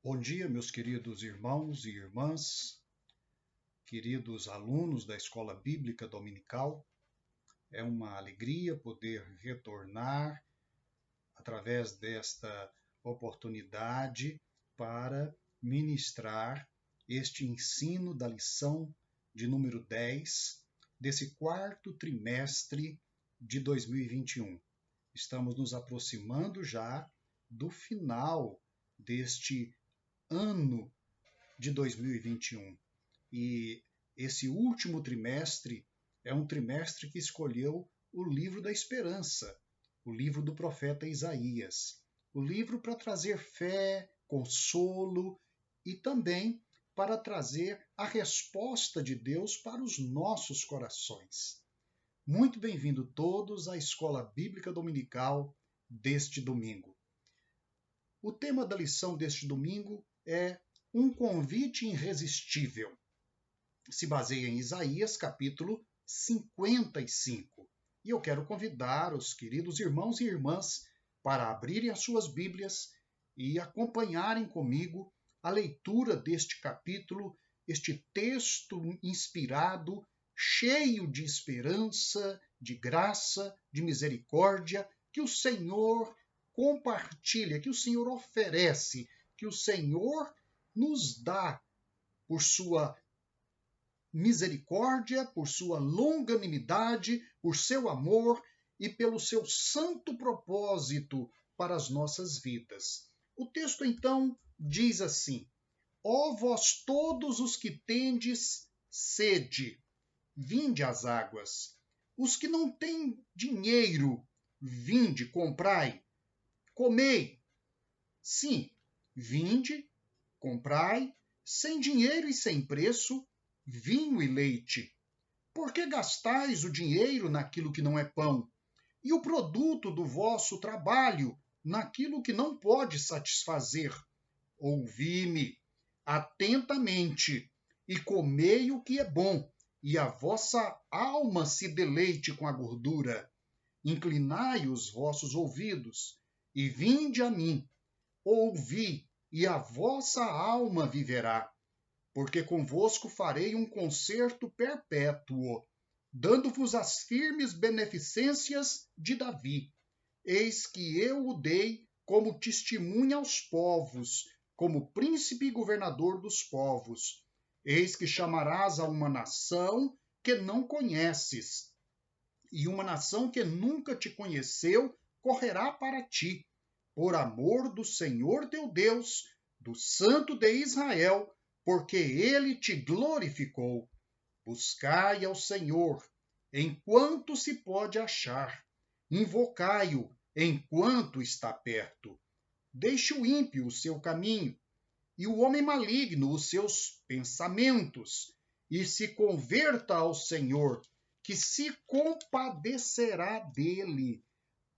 Bom dia, meus queridos irmãos e irmãs, queridos alunos da Escola Bíblica Dominical. É uma alegria poder retornar através desta oportunidade para ministrar este ensino da lição de número 10 desse quarto trimestre de 2021. Estamos nos aproximando já do final deste ano de 2021. E esse último trimestre é um trimestre que escolheu o livro da esperança, o livro do profeta Isaías. O livro para trazer fé, consolo e também para trazer a resposta de Deus para os nossos corações. Muito bem-vindo todos à Escola Bíblica Dominical deste domingo. O tema da lição deste domingo é um convite irresistível. Se baseia em Isaías, capítulo 55. E eu quero convidar os queridos irmãos e irmãs para abrirem as suas Bíblias e acompanharem comigo a leitura deste capítulo, este texto inspirado, cheio de esperança, de graça, de misericórdia, que o Senhor compartilha, que o Senhor oferece, que o Senhor nos dá por sua misericórdia, por sua longanimidade, por seu amor e pelo seu santo propósito para as nossas vidas. O texto então diz assim: Ó vós todos os que tendes sede, vinde às águas. Os que não têm dinheiro, vinde, comprai, comei. Sim, vinde, comprai, sem dinheiro e sem preço, vinho e leite. Por que gastais o dinheiro naquilo que não é pão, e o produto do vosso trabalho naquilo que não pode satisfazer? Ouvi-me atentamente, e comei o que é bom, e a vossa alma se deleite com a gordura. Inclinai os vossos ouvidos, e vinde a mim. Ouvi, e a vossa alma viverá, porque convosco farei um concerto perpétuo, dando-vos as firmes beneficências de Davi. Eis que eu o dei como testemunha aos povos, como príncipe e governador dos povos. Eis que chamarás a uma nação que não conheces, e uma nação que nunca te conheceu correrá para ti, por amor do Senhor teu Deus, do Santo de Israel, porque ele te glorificou. Buscai ao Senhor, enquanto se pode achar. Invocai-o, enquanto está perto. Deixe o ímpio o seu caminho, e o homem maligno os seus pensamentos, e se converta ao Senhor, que se compadecerá dele.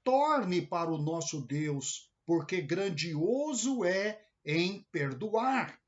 Torne para o nosso Deus, porque grandioso é em perdoar.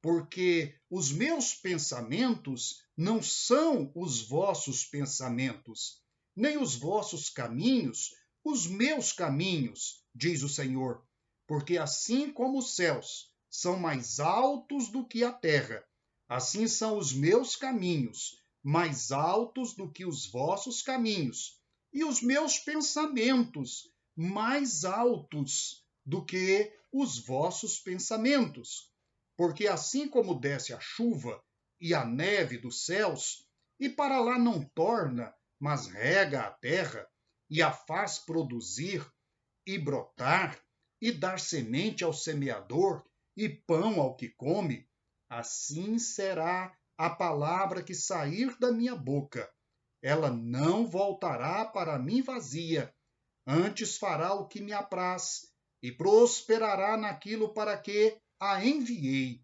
Porque os meus pensamentos não são os vossos pensamentos, nem os vossos caminhos os meus caminhos, diz o Senhor. Porque assim como os céus são mais altos do que a terra, assim são os meus caminhos mais altos do que os vossos caminhos, e os meus pensamentos mais altos do que os vossos pensamentos. Porque assim como desce a chuva e a neve dos céus, e para lá não torna, mas rega a terra, e a faz produzir, e brotar, e dar semente ao semeador, e pão ao que come, assim será a palavra que sair da minha boca. Ela não voltará para mim vazia, antes fará o que me apraz, e prosperará naquilo para que a enviei.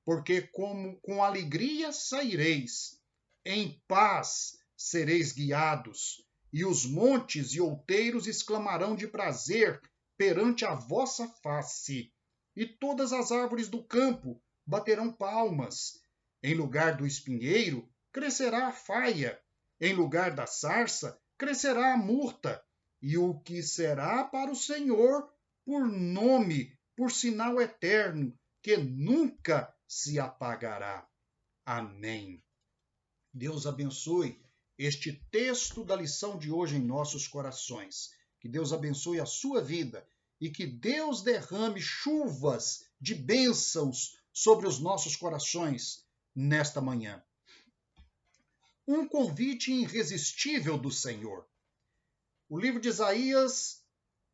Porque como com alegria saireis, em paz sereis guiados, e os montes e outeiros exclamarão de prazer perante a vossa face, e todas as árvores do campo baterão palmas. Em lugar do espinheiro crescerá a faia, em lugar da sarça crescerá a murta, e o que será para o Senhor por nome, por sinal eterno, que nunca se apagará. Amém. Deus abençoe este texto da lição de hoje em nossos corações. Que Deus abençoe a sua vida e que Deus derrame chuvas de bênçãos sobre os nossos corações nesta manhã. Um convite irresistível do Senhor. O livro de Isaías,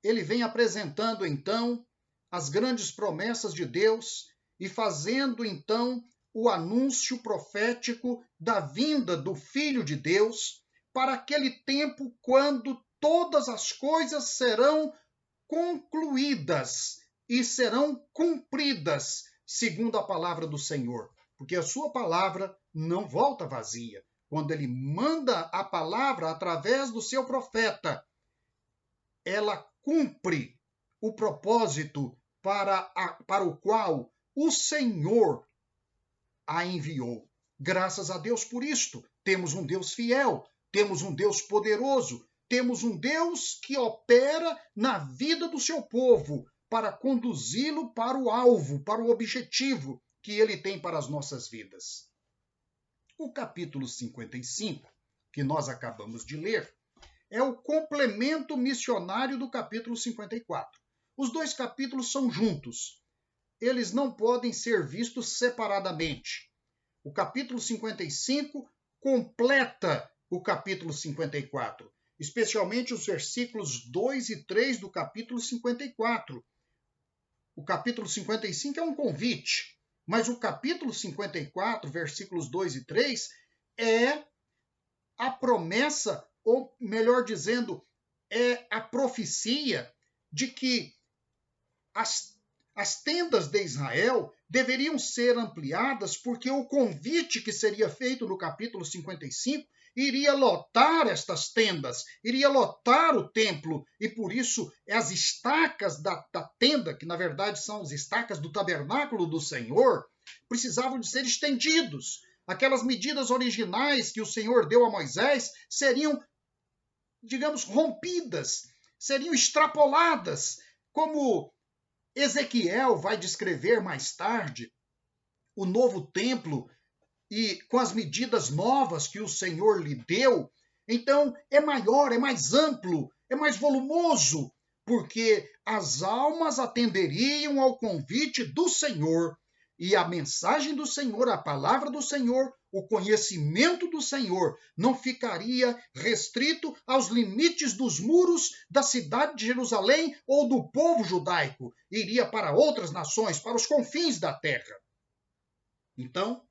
ele vem apresentando então as grandes promessas de Deus e fazendo então o anúncio profético da vinda do Filho de Deus para aquele tempo quando todas as coisas serão concluídas e serão cumpridas, segundo a palavra do Senhor. Porque a sua palavra não volta vazia. Quando ele manda a palavra através do seu profeta, ela cumpre o propósito para o qual o Senhor a enviou. Graças a Deus por isto. Temos um Deus fiel, temos um Deus poderoso, temos um Deus que opera na vida do seu povo para conduzi-lo para o alvo, para o objetivo que ele tem para as nossas vidas. O capítulo 55, que nós acabamos de ler, é o complemento missionário do capítulo 54. Os dois capítulos são juntos. Eles não podem ser vistos separadamente. O capítulo 55 completa o capítulo 54, especialmente os versículos 2 e 3 do capítulo 54. O capítulo 55 é um convite, mas o capítulo 54, versículos 2 e 3, é a promessa, ou melhor dizendo, é a profecia de que as tendas de Israel deveriam ser ampliadas porque o convite que seria feito no capítulo 55 iria lotar estas tendas, iria lotar o templo, e por isso as estacas da tenda, que na verdade são as estacas do tabernáculo do Senhor, precisavam de ser estendidos. Aquelas medidas originais que o Senhor deu a Moisés seriam, digamos, rompidas, seriam extrapoladas, como Ezequiel vai descrever mais tarde o novo templo e com as medidas novas que o Senhor lhe deu. Então é maior, é mais amplo, é mais volumoso, porque as almas atenderiam ao convite do Senhor e a mensagem do Senhor, a palavra do Senhor, o conhecimento do Senhor não ficaria restrito aos limites dos muros da cidade de Jerusalém ou do povo judaico. Iria para outras nações, para os confins da terra. Então,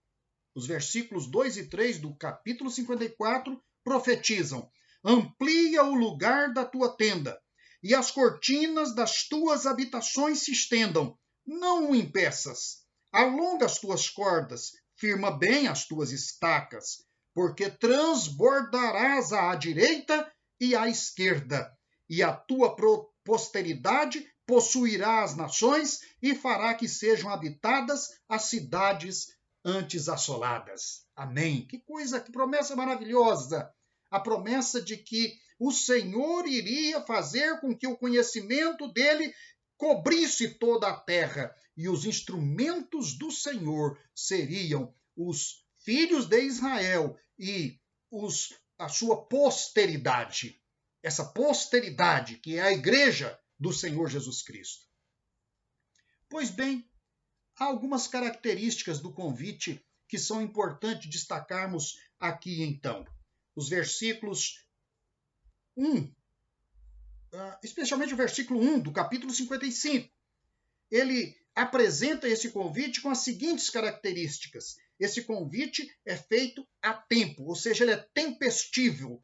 os versículos 2 e 3 do capítulo 54 profetizam: amplia o lugar da tua tenda, e as cortinas das tuas habitações se estendam. Não o impeças. Alonga as tuas cordas, firma bem as tuas estacas, porque transbordarás à direita e à esquerda, e a tua posteridade possuirá as nações e fará que sejam habitadas as cidades antes assoladas. Amém. Que coisa, que promessa maravilhosa! A promessa de que o Senhor iria fazer com que o conhecimento dele cobrisse toda a terra, e os instrumentos do Senhor seriam os filhos de Israel e a sua posteridade. Essa posteridade que é a igreja do Senhor Jesus Cristo. Pois bem, há algumas características do convite que são importantes destacarmos aqui então. Os versículos 1, especialmente o versículo 1 do capítulo 55. Ele apresenta esse convite com as seguintes características. Esse convite é feito a tempo, ou seja, ele é tempestível,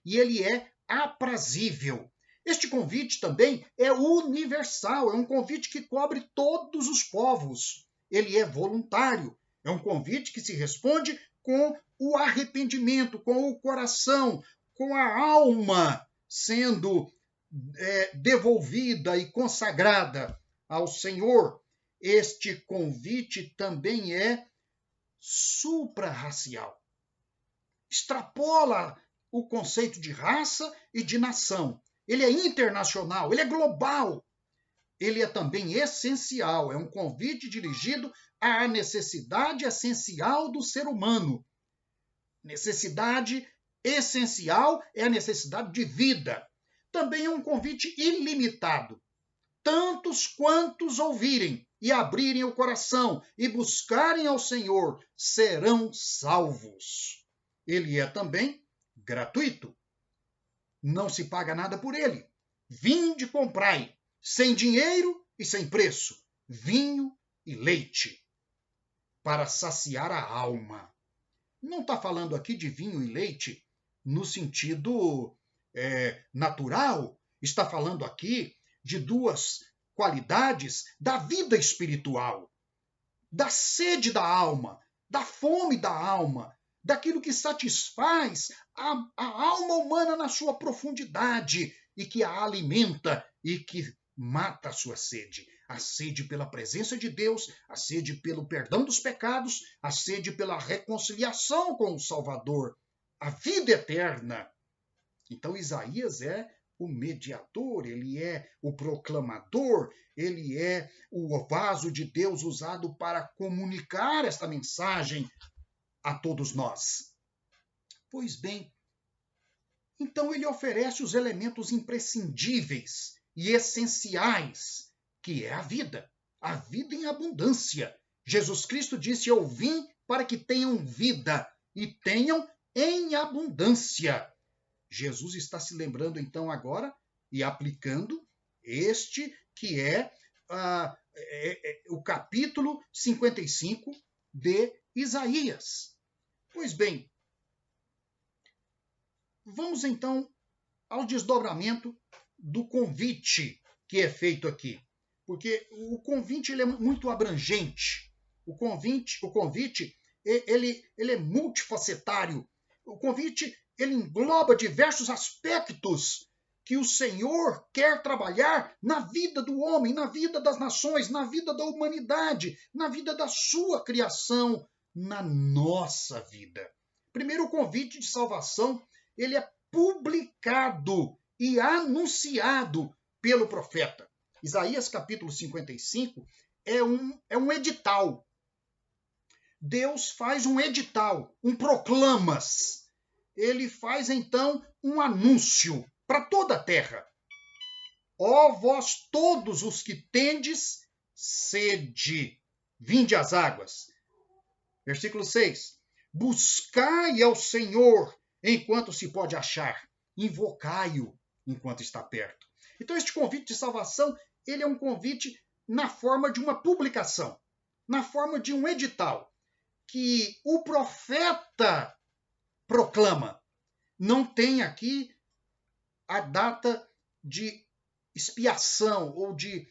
e ele é aprazível. Este convite também é universal, é um convite que cobre todos os povos. Ele é voluntário, é um convite que se responde com o arrependimento, com o coração, com a alma sendo devolvida e consagrada ao Senhor. Este convite também é suprarracial. Extrapola o conceito de raça e de nação. Ele é internacional, ele é global. ele é também essencial, é um convite dirigido à necessidade essencial do ser humano. Necessidade essencial é a necessidade de vida. Também é um convite ilimitado. Tantos quantos ouvirem e abrirem o coração e buscarem ao Senhor serão salvos. Ele é também gratuito. Não se paga nada por ele. Vinde comprai, sem dinheiro e sem preço, vinho e leite, para saciar a alma. Não está falando aqui de vinho e leite no sentido natural. Está falando aqui de duas qualidades da vida espiritual, da sede da alma, da fome da alma, daquilo que satisfaz a alma humana na sua profundidade e que a alimenta e que mata a sua sede. A sede pela presença de Deus, a sede pelo perdão dos pecados, a sede pela reconciliação com o Salvador, a vida eterna. Então Isaías é o mediador, ele é o proclamador, ele é o vaso de Deus usado para comunicar esta mensagem a todos nós. Pois bem, então ele oferece os elementos imprescindíveis e essenciais, que é a vida em abundância. Jesus Cristo disse: eu vim para que tenham vida e tenham em abundância. Jesus está se lembrando então agora e aplicando este que é o capítulo 55 de Isaías. Pois bem, vamos então ao desdobramento do convite que é feito aqui. Porque o convite ele é muito abrangente. O convite ele é multifacetário. O convite ele engloba diversos aspectos que o Senhor quer trabalhar na vida do homem, na vida das nações, na vida da humanidade, na vida da sua criação, na nossa vida. Primeiro, o convite de salvação, ele é publicado e anunciado pelo profeta. Isaías capítulo 55 é um edital. Deus faz um edital, um proclamas. Ele faz então um anúncio para toda a terra. Ó vós todos os que tendes sede, vinde às águas. Versículo 6. Buscai ao Senhor enquanto se pode achar. Invocai-o enquanto está perto. Então este convite de salvação, ele é um convite na forma de uma publicação, na forma de um edital, que o profeta proclama. Não tem aqui a data de expiação ou de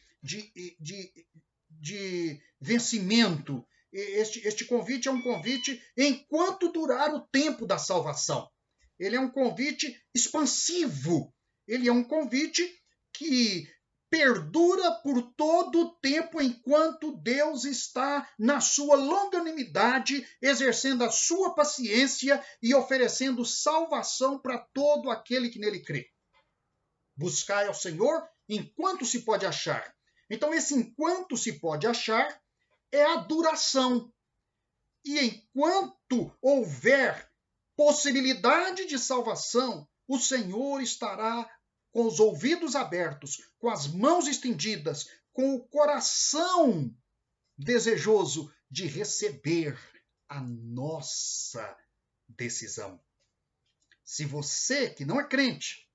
vencimento. Este convite é um convite enquanto durar o tempo da salvação. Ele é um convite expansivo. Ele é um convite que perdura por todo o tempo enquanto Deus está na sua longanimidade, exercendo a sua paciência e oferecendo salvação para todo aquele que nele crê. Buscai ao Senhor enquanto se pode achar. Então, esse enquanto se pode achar é a duração. E enquanto houver possibilidade de salvação, o Senhor estará com os ouvidos abertos, com as mãos estendidas, com o coração desejoso de receber a nossa decisão. Se você, que não é crente,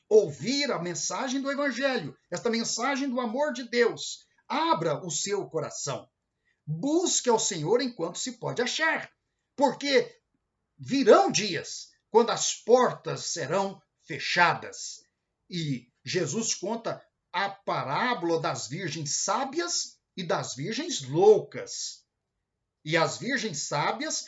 ouvir a mensagem do Evangelho, esta mensagem do amor de Deus, abra o seu coração. Busque ao Senhor enquanto se pode achar, porque virão dias quando as portas serão fechadas. E Jesus conta a parábola das virgens sábias e das virgens loucas. E as virgens sábias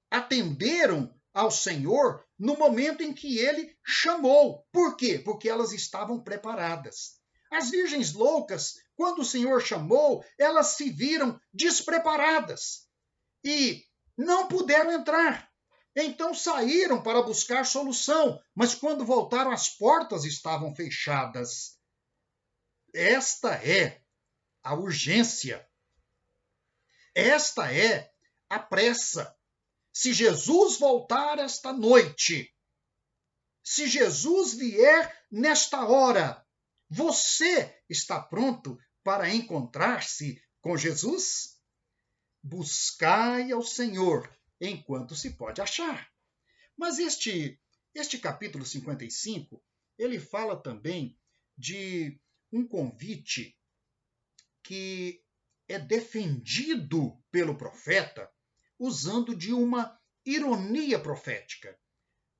atenderam ao Senhor no momento em que ele chamou. Por quê? Porque elas estavam preparadas. As virgens loucas, quando o Senhor chamou, elas se viram despreparadas e não puderam entrar. Então saíram para buscar solução, mas quando voltaram as portas estavam fechadas. Esta é a urgência. Esta é a pressa. Se Jesus voltar esta noite, se Jesus vier nesta hora, você está pronto para encontrar-se com Jesus? Buscai ao Senhor enquanto se pode achar. Mas este capítulo 55, ele fala também de um convite que é defendido pelo profeta usando de uma ironia profética.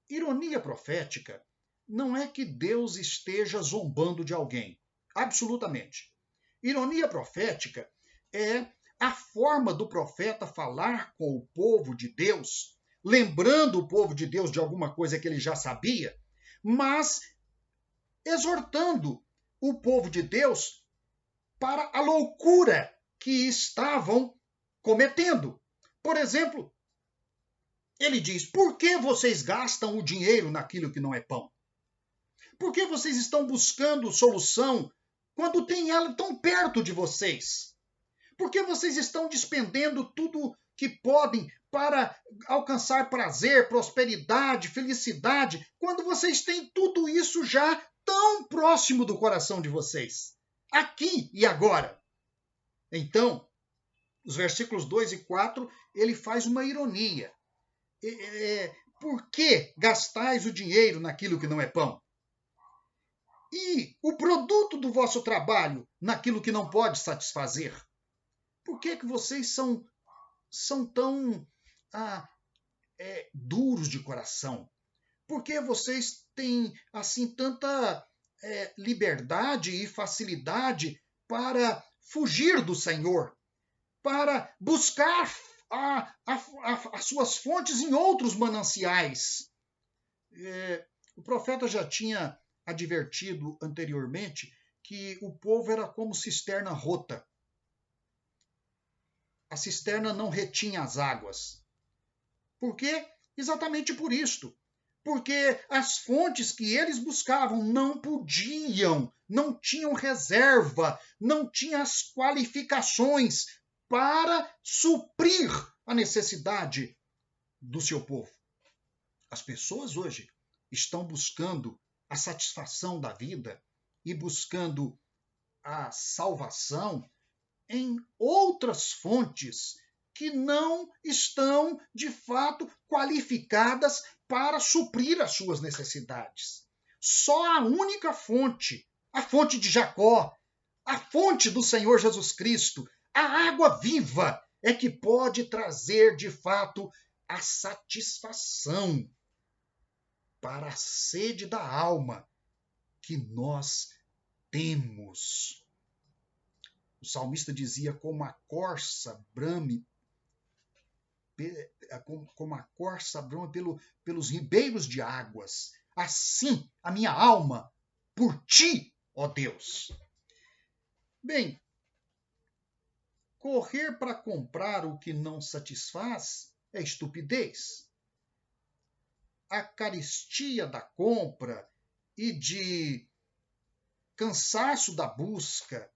Ironia profética não é que Deus esteja zombando de alguém. Absolutamente. Ironia profética é a forma do profeta falar com o povo de Deus, lembrando o povo de Deus de alguma coisa que ele já sabia, mas exortando o povo de Deus para a loucura que estavam cometendo. Por exemplo, ele diz: por que vocês gastam o dinheiro naquilo que não é pão? Por que vocês estão buscando solução quando tem ela tão perto de vocês? Por que vocês estão despendendo tudo que podem para alcançar prazer, prosperidade, felicidade, quando vocês têm tudo isso já tão próximo do coração de vocês? Aqui e agora. Então, os versículos 2 e 4, ele faz uma ironia. Por que gastais o dinheiro naquilo que não é pão? E o produto do vosso trabalho naquilo que não pode satisfazer? Por que vocês são tão duros de coração? Por que vocês têm assim tanta liberdade e facilidade para fugir do Senhor, para buscar as suas fontes em outros mananciais? O profeta já tinha advertido anteriormente que o povo era como cisterna rota. A cisterna não retinha as águas. Por quê? Exatamente por isto. Porque as fontes que eles buscavam não podiam, não tinham reserva, não tinham as qualificações para suprir a necessidade do seu povo. As pessoas hoje estão buscando a satisfação da vida e buscando a salvação em outras fontes que não estão, de fato, qualificadas para suprir as suas necessidades. Só a única fonte, a fonte de Jacó, a fonte do Senhor Jesus Cristo, a água viva, é que pode trazer, de fato, a satisfação para a sede da alma que nós temos. O salmista dizia: como a corça brame, pelos ribeiros de águas, assim a minha alma por ti, ó Deus. Bem, correr para comprar o que não satisfaz é estupidez. A carestia da compra e de cansaço da busca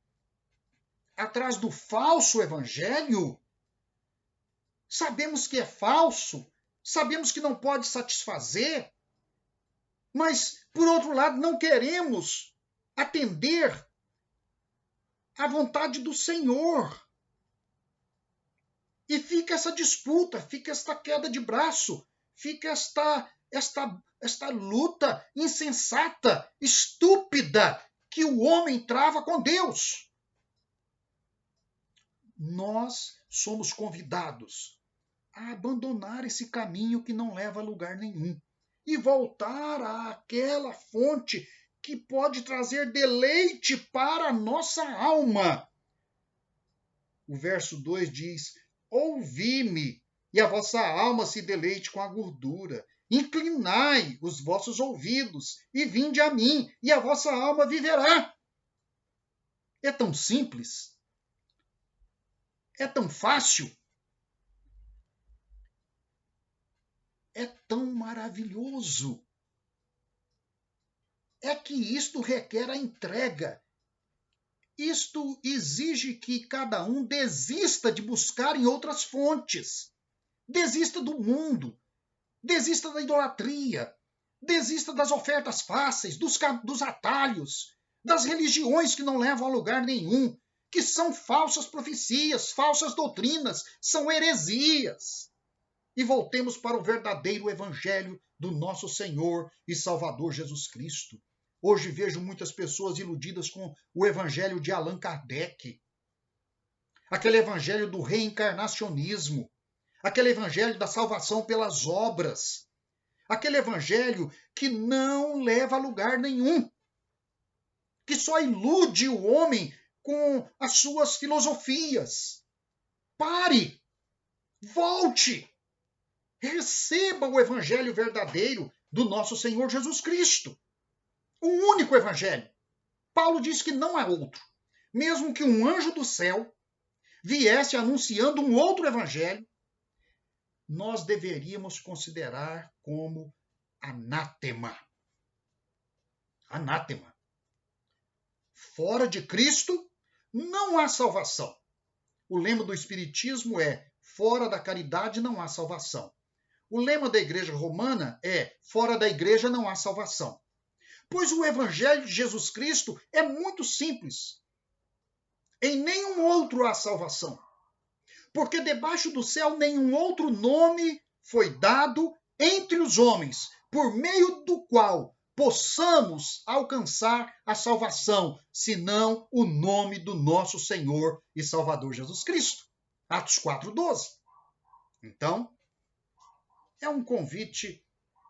atrás do falso evangelho, sabemos que é falso, sabemos que não pode satisfazer, mas, por outro lado, não queremos atender à vontade do Senhor. E fica essa disputa, fica esta queda de braço, fica esta luta insensata, estúpida, que o homem trava com Deus. Nós somos convidados a abandonar esse caminho que não leva a lugar nenhum e voltar àquela fonte que pode trazer deleite para a nossa alma. O verso 2 diz: ouvi-me, e a vossa alma se deleite com a gordura. Inclinai os vossos ouvidos, e vinde a mim, e a vossa alma viverá. É tão simples. É tão fácil. É tão maravilhoso. É que isto requer a entrega isto exige que cada um desista de buscar em outras fontes. Desista do mundo, desista da idolatria, desista das ofertas fáceis, dos atalhos, das religiões que não levam a lugar nenhum, que são falsas profecias, falsas doutrinas, são heresias. E voltemos para o verdadeiro evangelho do nosso Senhor e Salvador Jesus Cristo. Hoje vejo muitas pessoas iludidas com o evangelho de Allan Kardec, aquele evangelho do reencarnacionismo, aquele evangelho da salvação pelas obras, aquele evangelho que não leva a lugar nenhum, que só ilude o homem com as suas filosofias. Pare, volte, receba o evangelho verdadeiro do nosso Senhor Jesus Cristo. O único evangelho. Paulo diz que não há outro. Mesmo que um anjo do céu viesse anunciando um outro evangelho, nós deveríamos considerar como anátema. Anátema. Fora de Cristo não há salvação. O lema do Espiritismo é: fora da caridade não há salvação. O lema da Igreja Romana é: fora da Igreja não há salvação. Pois o Evangelho de Jesus Cristo é muito simples. Em nenhum outro há salvação. Porque debaixo do céu nenhum outro nome foi dado entre os homens, por meio do qual possamos alcançar a salvação, senão o nome do nosso Senhor e Salvador Jesus Cristo. Atos 4:12. Então, é um convite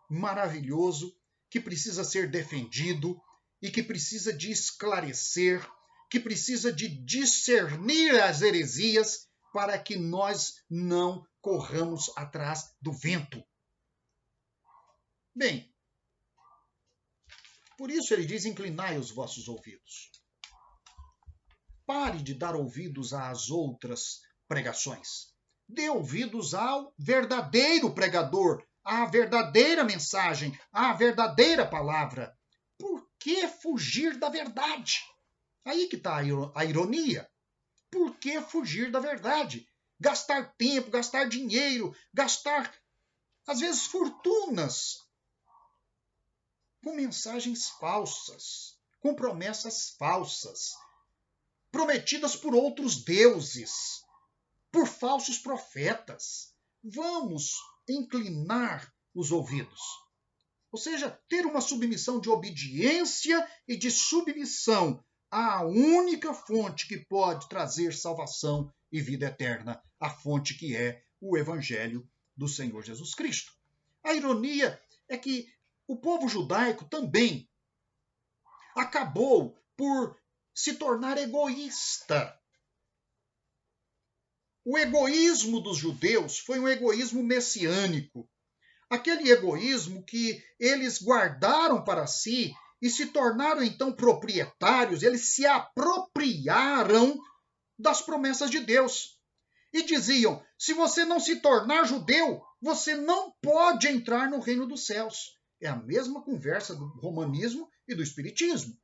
maravilhoso que precisa ser defendido e que precisa de esclarecer, que precisa de discernir as heresias para que nós não corramos atrás do vento. Bem, por isso ele diz: inclinai os vossos ouvidos. Pare de dar ouvidos às outras pregações. Dê ouvidos ao verdadeiro pregador, à verdadeira mensagem, à verdadeira palavra. Por que fugir da verdade? Aí que está a ironia. Por que fugir da verdade? Gastar tempo, gastar dinheiro, gastar, às vezes, fortunas com mensagens falsas, com promessas falsas, prometidas por outros deuses, por falsos profetas. Vamos inclinar os ouvidos. Ou seja, ter uma submissão de obediência e de submissão à única fonte que pode trazer salvação e vida eterna, a fonte que é o Evangelho do Senhor Jesus Cristo. A ironia é que o povo judaico também acabou por se tornar egoísta. O egoísmo dos judeus foi um egoísmo messiânico. Aquele egoísmo que eles guardaram para si e se tornaram então proprietários, eles se apropriaram das promessas de Deus. E diziam: se você não se tornar judeu, você não pode entrar no reino dos céus. É a mesma conversa do romanismo e do espiritismo.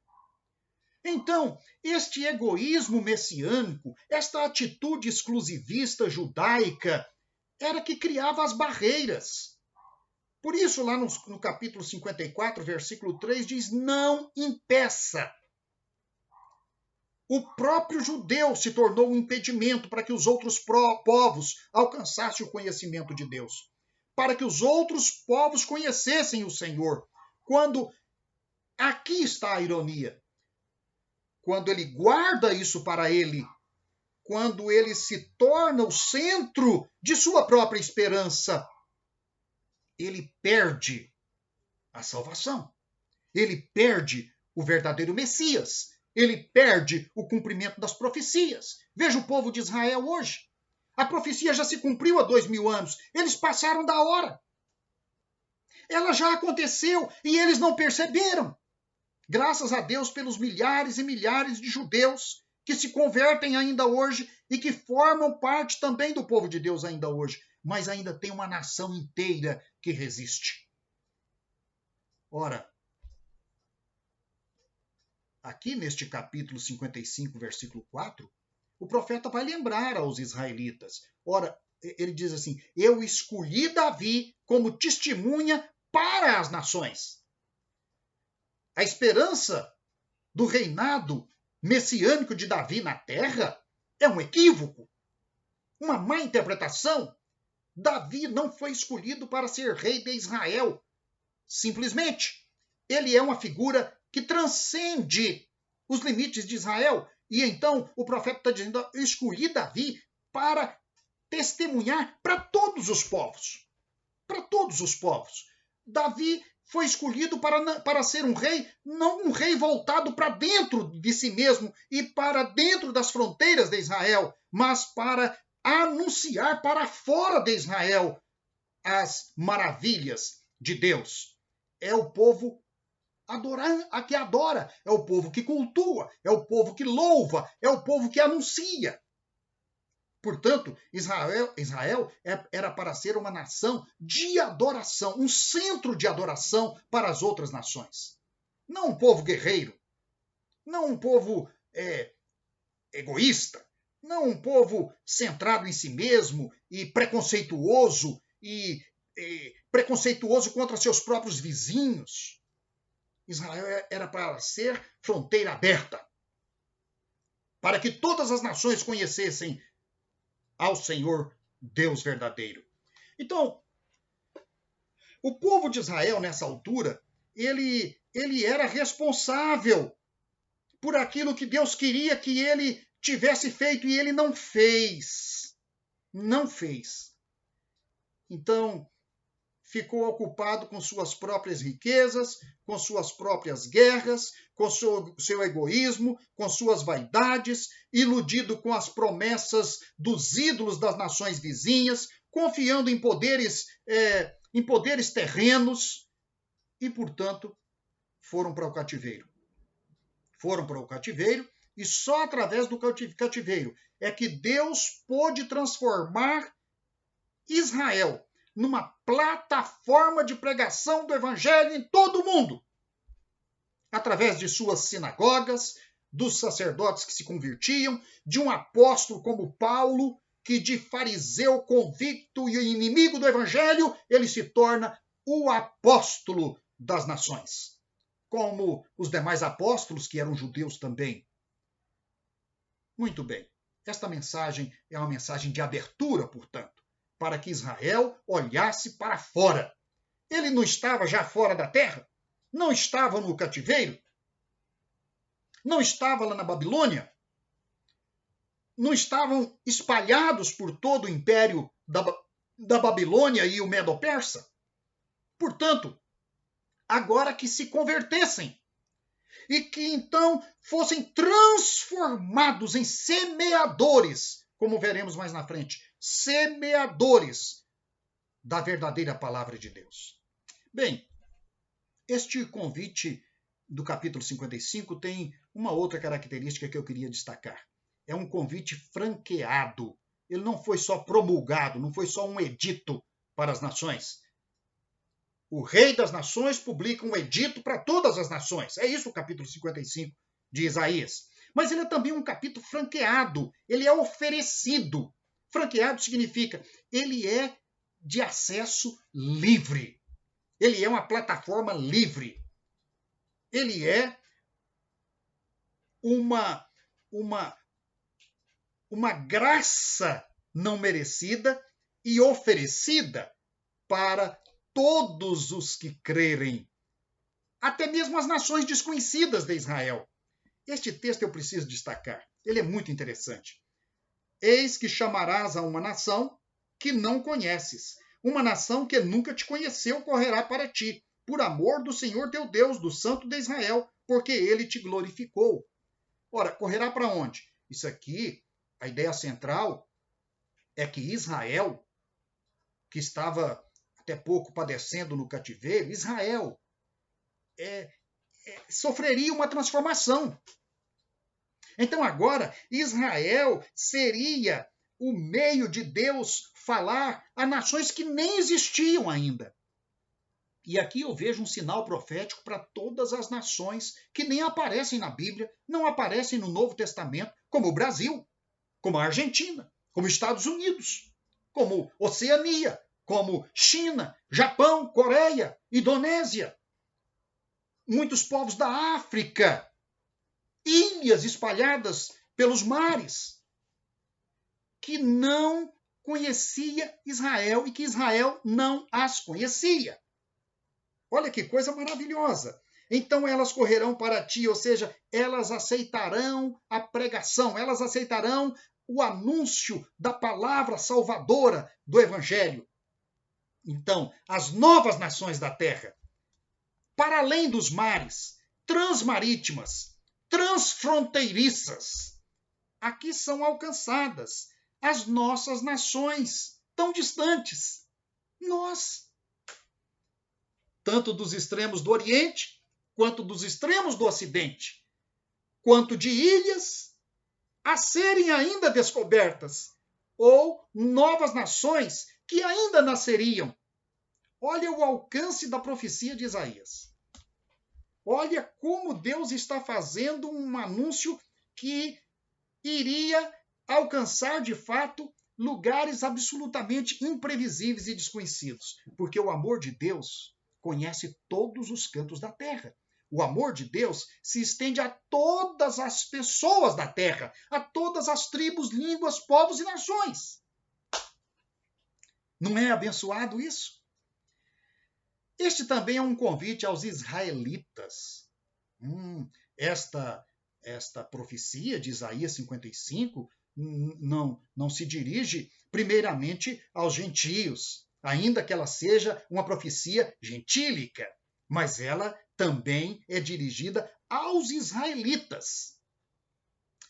Então, este egoísmo messiânico, esta atitude exclusivista judaica, era que criava as barreiras. Por isso, lá no capítulo 54, versículo 3, diz: não impeça. O próprio judeu se tornou um impedimento para que os outros povos alcançassem o conhecimento de Deus. Para que os outros povos conhecessem o Senhor. Quando aqui está a ironia. Quando ele guarda isso para ele, quando ele se torna o centro de sua própria esperança, ele perde a salvação. Ele perde o verdadeiro Messias. Ele perde o cumprimento das profecias. Veja o povo de Israel hoje. A profecia já se cumpriu há 2000 anos. Eles passaram da hora. Ela já aconteceu e eles não perceberam. Graças a Deus pelos milhares e milhares de judeus que se convertem ainda hoje e que formam parte também do povo de Deus ainda hoje. Mas ainda tem uma nação inteira que resiste. Ora, aqui neste capítulo 55, versículo 4, o profeta vai lembrar aos israelitas. Ora, ele diz assim: eu escolhi Davi como testemunha para as nações. A esperança do reinado messiânico de Davi na terra é um equívoco, uma má interpretação. Davi não foi escolhido para ser rei de Israel. Simplesmente, ele é uma figura que transcende os limites de Israel. E então o profeta está dizendo: eu escolhi Davi para testemunhar para todos os povos. Para todos os povos. Davi foi escolhido para ser um rei, não um rei voltado para dentro de si mesmo e para dentro das fronteiras de Israel, mas para anunciar para fora de Israel as maravilhas de Deus. É o povo que adora, é o povo que cultua, é o povo que louva, é o povo que anuncia. Portanto, Israel era para ser uma nação de adoração, um centro de adoração para as outras nações. Não um povo guerreiro, não um povo egoísta, não um povo centrado em si mesmo e preconceituoso contra seus próprios vizinhos. Israel era para ser fronteira aberta, para que todas as nações conhecessem ao Senhor Deus verdadeiro. Então, o povo de Israel, nessa altura, ele era responsável por aquilo que Deus queria que ele tivesse feito e ele não fez. Não fez. Então, ficou ocupado com suas próprias riquezas, com suas próprias guerras, com seu egoísmo, com suas vaidades, iludido com as promessas dos ídolos das nações vizinhas, confiando em poderes terrenos e, portanto, foram para o cativeiro. Foram para o cativeiro e só através do cativeiro é que Deus pôde transformar Israel numa plataforma de pregação do evangelho em todo o mundo, através de suas sinagogas, dos sacerdotes que se convertiam, de um apóstolo como Paulo, que de fariseu convicto e inimigo do evangelho, ele se torna o apóstolo das nações, como os demais apóstolos que eram judeus também. Muito bem, esta mensagem é uma mensagem de abertura, portanto, para que Israel olhasse para fora. Ele não estava já fora da terra? Não estava no cativeiro? Não estava lá na Babilônia? Não estavam espalhados por todo o império da Babilônia e o Medo-Persa? Portanto, agora que se convertessem e que então fossem transformados em semeadores, como veremos mais na frente, semeadores da verdadeira palavra de Deus. Bem, este convite do capítulo 55 tem uma outra característica que eu queria destacar. É um convite franqueado. Ele não foi só promulgado, não foi só um edito para as nações. O rei das nações publica um edito para todas as nações. É isso o capítulo 55 de Isaías. Mas ele é também um capítulo franqueado. Ele é oferecido. Franqueado significa ele é de acesso livre. Ele é uma plataforma livre. Ele é uma graça não merecida e oferecida para todos os que crerem, até mesmo as nações desconhecidas de Israel. Este texto eu preciso destacar. Ele é muito interessante. Eis que chamarás a uma nação que não conheces. Uma nação que nunca te conheceu correrá para ti, por amor do Senhor teu Deus, do Santo de Israel, porque ele te glorificou. Ora, correrá para onde? Isso aqui, a ideia central é que Israel, que estava até pouco padecendo no cativeiro, Israel sofreria uma transformação. Então agora, Israel seria o meio de Deus falar a nações que nem existiam ainda. E aqui eu vejo um sinal profético para todas as nações que nem aparecem na Bíblia, não aparecem no Novo Testamento, como o Brasil, como a Argentina, como Estados Unidos, como Oceania, como China, Japão, Coreia, Indonésia, muitos povos da África, ilhas espalhadas pelos mares, que não conhecia Israel e que Israel não as conhecia. Olha que coisa maravilhosa. Então elas correrão para ti, ou seja, elas aceitarão a pregação, elas aceitarão o anúncio da palavra salvadora do Evangelho. Então, as novas nações da terra, para além dos mares, transmarítimas, transfronteiriças, aqui são alcançadas as nossas nações tão distantes. Nós, tanto dos extremos do Oriente, quanto dos extremos do Ocidente, quanto de ilhas a serem ainda descobertas, ou novas nações que ainda nasceriam. Olha o alcance da profecia de Isaías. Olha como Deus está fazendo um anúncio que iria alcançar, de fato, lugares absolutamente imprevisíveis e desconhecidos. Porque o amor de Deus conhece todos os cantos da terra. O amor de Deus se estende a todas as pessoas da terra, a todas as tribos, línguas, povos e nações. Não é abençoado isso? Este também é um convite aos israelitas. Esta profecia de Isaías 55 não se dirige primeiramente aos gentios, ainda que ela seja uma profecia gentílica, mas ela também é dirigida aos israelitas,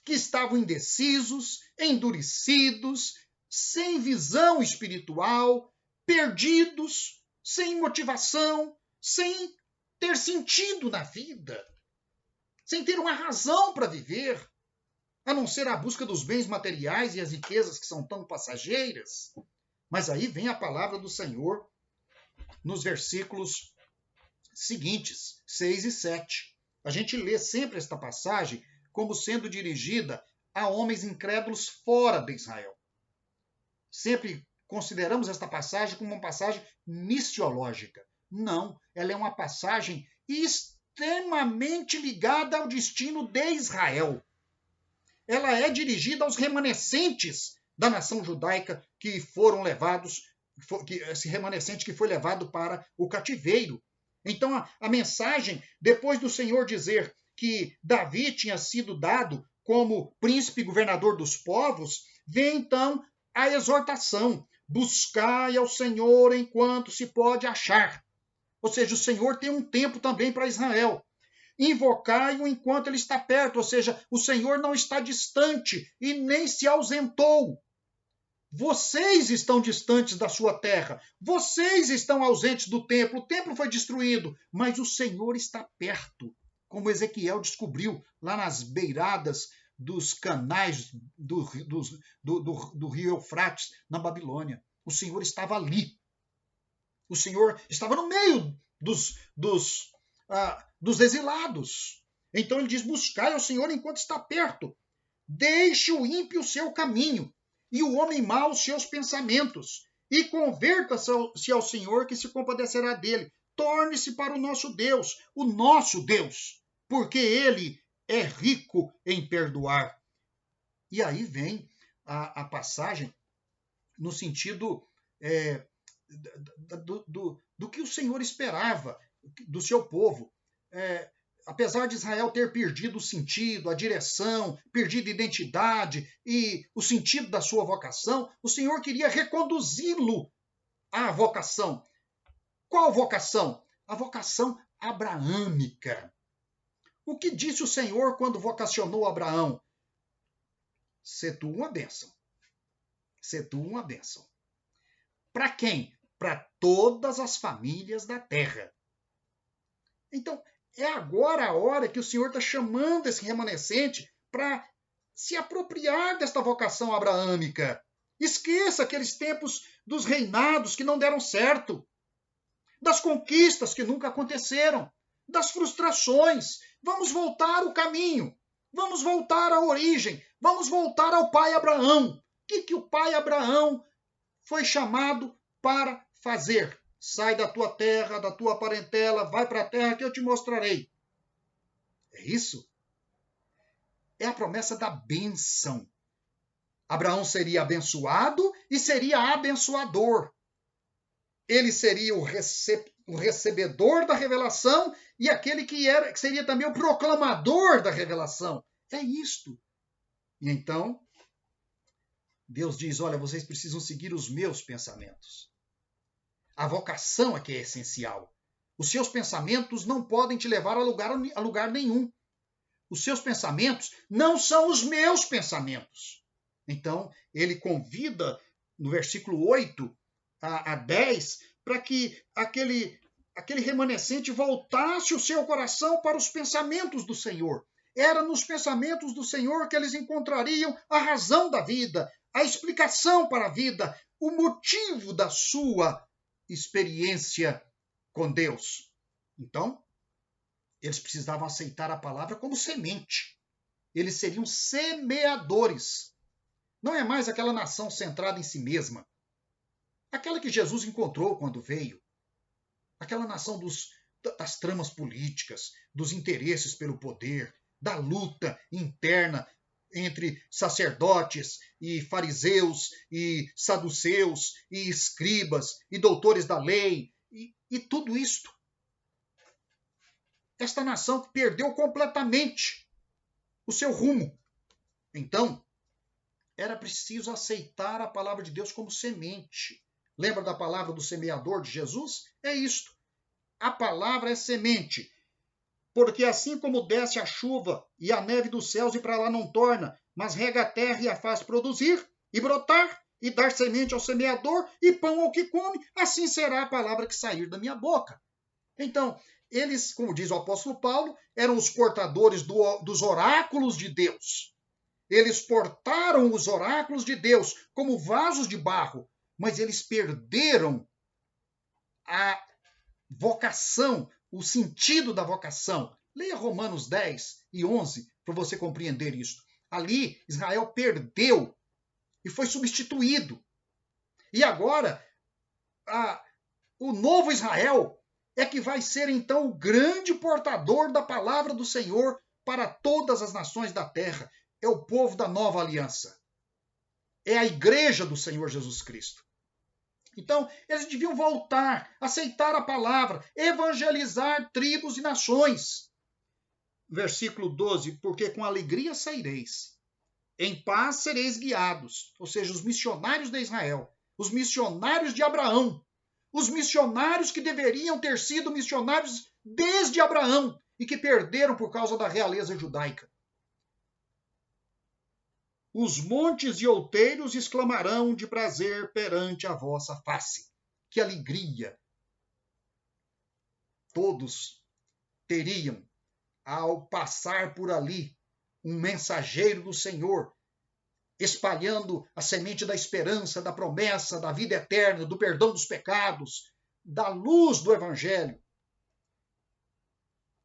que estavam indecisos, endurecidos, sem visão espiritual, perdidos, sem motivação, sem ter sentido na vida, sem ter uma razão para viver, a não ser a busca dos bens materiais e as riquezas que são tão passageiras. Mas aí vem a palavra do Senhor nos versículos seguintes, 6 e 7. A gente lê sempre esta passagem como sendo dirigida a homens incrédulos fora de Israel. Sempre consideramos esta passagem como uma passagem missiológica. Não, ela é uma passagem extremamente ligada ao destino de Israel. Ela é dirigida aos remanescentes da nação judaica que foram levados, esse remanescente que foi levado para o cativeiro. Então, a mensagem, depois do Senhor dizer que Davi tinha sido dado como príncipe e governador dos povos, vem então a exortação: buscai ao Senhor enquanto se pode achar. Ou seja, o Senhor tem um tempo também para Israel. Invocai-o enquanto ele está perto, ou seja, o Senhor não está distante e nem se ausentou. Vocês estão distantes da sua terra, vocês estão ausentes do templo, o templo foi destruído, mas o Senhor está perto, como Ezequiel descobriu lá nas beiradas dos canais do rio Eufrates, na Babilônia. O Senhor estava ali. O Senhor estava no meio dos exilados. Então ele diz: buscai ao Senhor enquanto está perto. Deixe o ímpio o seu caminho e o homem mau os seus pensamentos. E converta-se ao Senhor, que se compadecerá dele. Torne-se para o nosso Deus, porque ele é rico em perdoar. E aí vem a passagem no sentido do que o Senhor esperava do seu povo. Apesar de Israel ter perdido o sentido, a direção, perdido a identidade e o sentido da sua vocação, o Senhor queria reconduzi-lo à vocação. Qual vocação? A vocação abraâmica. O que disse o Senhor quando vocacionou Abraão? Sê tu uma bênção. Sê tu uma bênção. Para quem? Para todas as famílias da terra. Então, é agora a hora que o Senhor está chamando esse remanescente para se apropriar desta vocação abraâmica. Esqueça aqueles tempos dos reinados que não deram certo. das conquistas que nunca aconteceram, das frustrações. Vamos voltar ao caminho, vamos voltar à origem, vamos voltar ao pai Abraão. O que o pai Abraão foi chamado para fazer? Sai da tua terra, da tua parentela, vai para a terra que eu te mostrarei. É isso? É a promessa da bênção. Abraão seria abençoado e seria abençoador. Ele seria o recebedor da revelação e aquele que seria também o proclamador da revelação. É isto. E então, Deus diz, olha, vocês precisam seguir os meus pensamentos. A vocação é que é essencial. Os seus pensamentos não podem te levar a lugar nenhum. Os seus pensamentos não são os meus pensamentos. Então, ele convida, no versículo 8 a 10, para que aquele remanescente voltasse o seu coração para os pensamentos do Senhor. Era nos pensamentos do Senhor que eles encontrariam a razão da vida, a explicação para a vida, o motivo da sua experiência com Deus. Então, eles precisavam aceitar a palavra como semente. Eles seriam semeadores. Não é mais aquela nação centrada em si mesma. Aquela que Jesus encontrou quando veio. Aquela nação das tramas políticas, dos interesses pelo poder, da luta interna entre sacerdotes e fariseus e saduceus e escribas e doutores da lei e tudo isto. Esta nação que perdeu completamente o seu rumo. Então, era preciso aceitar a palavra de Deus como semente. Lembra da palavra do semeador de Jesus? É isto. A palavra é semente. Porque assim como desce a chuva e a neve dos céus e para lá não torna, mas rega a terra e a faz produzir e brotar e dar semente ao semeador e pão ao que come, assim será a palavra que sair da minha boca. Então, eles, como diz o apóstolo Paulo, eram os portadores dos oráculos de Deus. Eles portaram os oráculos de Deus como vasos de barro, mas eles perderam a vocação, o sentido da vocação. Leia Romanos 10 e 11 para você compreender isso. Ali, Israel perdeu e foi substituído. E agora, o novo Israel é que vai ser, então, o grande portador da palavra do Senhor para todas as nações da terra. É o povo da nova aliança. É a igreja do Senhor Jesus Cristo. Então, eles deviam voltar, aceitar a palavra, evangelizar tribos e nações. Versículo 12, porque com alegria saireis, em paz sereis guiados. Ou seja, os missionários de Israel, os missionários de Abraão, os missionários que deveriam ter sido missionários desde Abraão e que perderam por causa da realeza judaica. Os montes e outeiros exclamarão de prazer perante a vossa face. Que alegria todos teriam ao passar por ali um mensageiro do Senhor, espalhando a semente da esperança, da promessa, da vida eterna, do perdão dos pecados, da luz do Evangelho.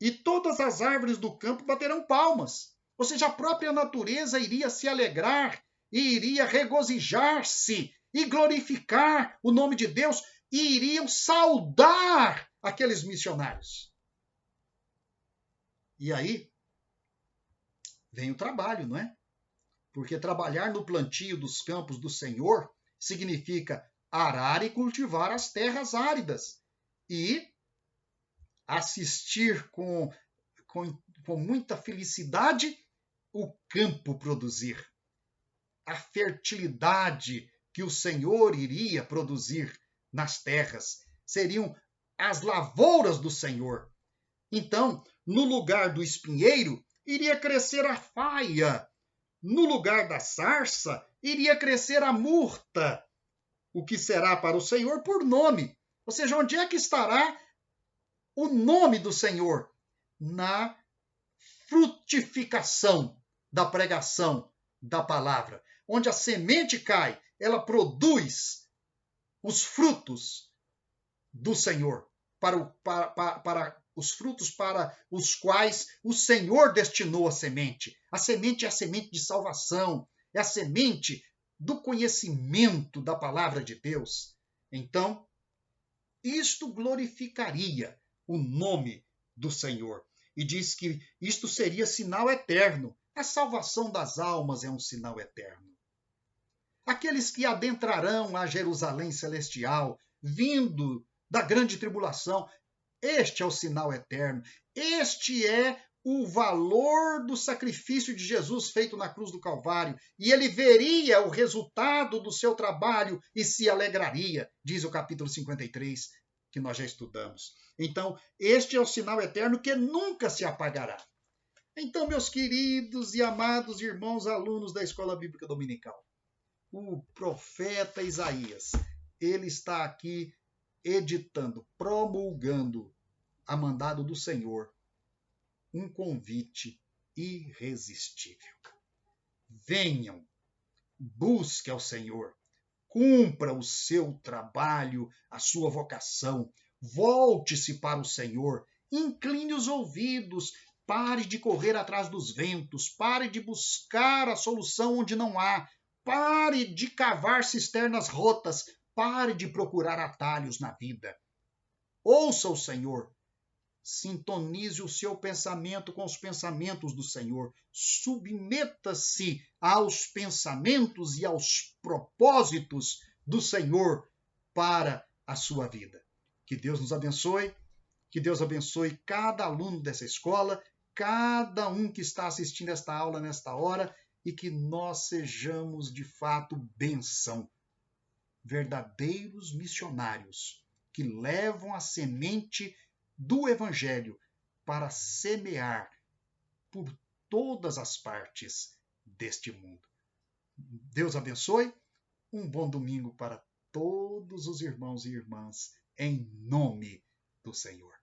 E todas as árvores do campo baterão palmas. Ou seja, a própria natureza iria se alegrar e iria regozijar-se e glorificar o nome de Deus e iriam saudar aqueles missionários. E aí vem o trabalho, não é? Porque trabalhar no plantio dos campos do Senhor significa arar e cultivar as terras áridas e assistir com muita felicidade o campo produzir. A fertilidade que o Senhor iria produzir nas terras seriam as lavouras do Senhor. Então, no lugar do espinheiro, iria crescer a faia. No lugar da sarça, iria crescer a murta, o que será para o Senhor por nome. Ou seja, onde é que estará o nome do Senhor? Na frutificação da pregação da palavra. Onde a semente cai, ela produz os frutos do Senhor. para os frutos para os quais o Senhor destinou a semente. A semente é a semente de salvação, é a semente do conhecimento da palavra de Deus. Então, isto glorificaria o nome do Senhor. E diz que isto seria sinal eterno. A salvação das almas é um sinal eterno. Aqueles que adentrarão a Jerusalém celestial, vindo da grande tribulação, este é o sinal eterno. Este é o valor do sacrifício de Jesus feito na cruz do Calvário. E ele veria o resultado do seu trabalho e se alegraria, diz o capítulo 53, que nós já estudamos. Então, este é o sinal eterno que nunca se apagará. Então, meus queridos e amados irmãos alunos da Escola Bíblica Dominical, o profeta Isaías, ele está aqui editando, promulgando, a mandado do Senhor, um convite irresistível. Venham, busque ao Senhor, cumpra o seu trabalho, a sua vocação, volte-se para o Senhor, incline os ouvidos, pare de correr atrás dos ventos, pare de buscar a solução onde não há, pare de cavar cisternas rotas, pare de procurar atalhos na vida. Ouça o Senhor, sintonize o seu pensamento com os pensamentos do Senhor, submeta-se aos pensamentos e aos propósitos do Senhor para a sua vida. Que Deus nos abençoe, que Deus abençoe cada aluno dessa escola, cada um que está assistindo esta aula nesta hora, e que nós sejamos de fato bênção, verdadeiros missionários que levam a semente do Evangelho para semear por todas as partes deste mundo. Deus abençoe, um bom domingo para todos os irmãos e irmãs, em nome do Senhor.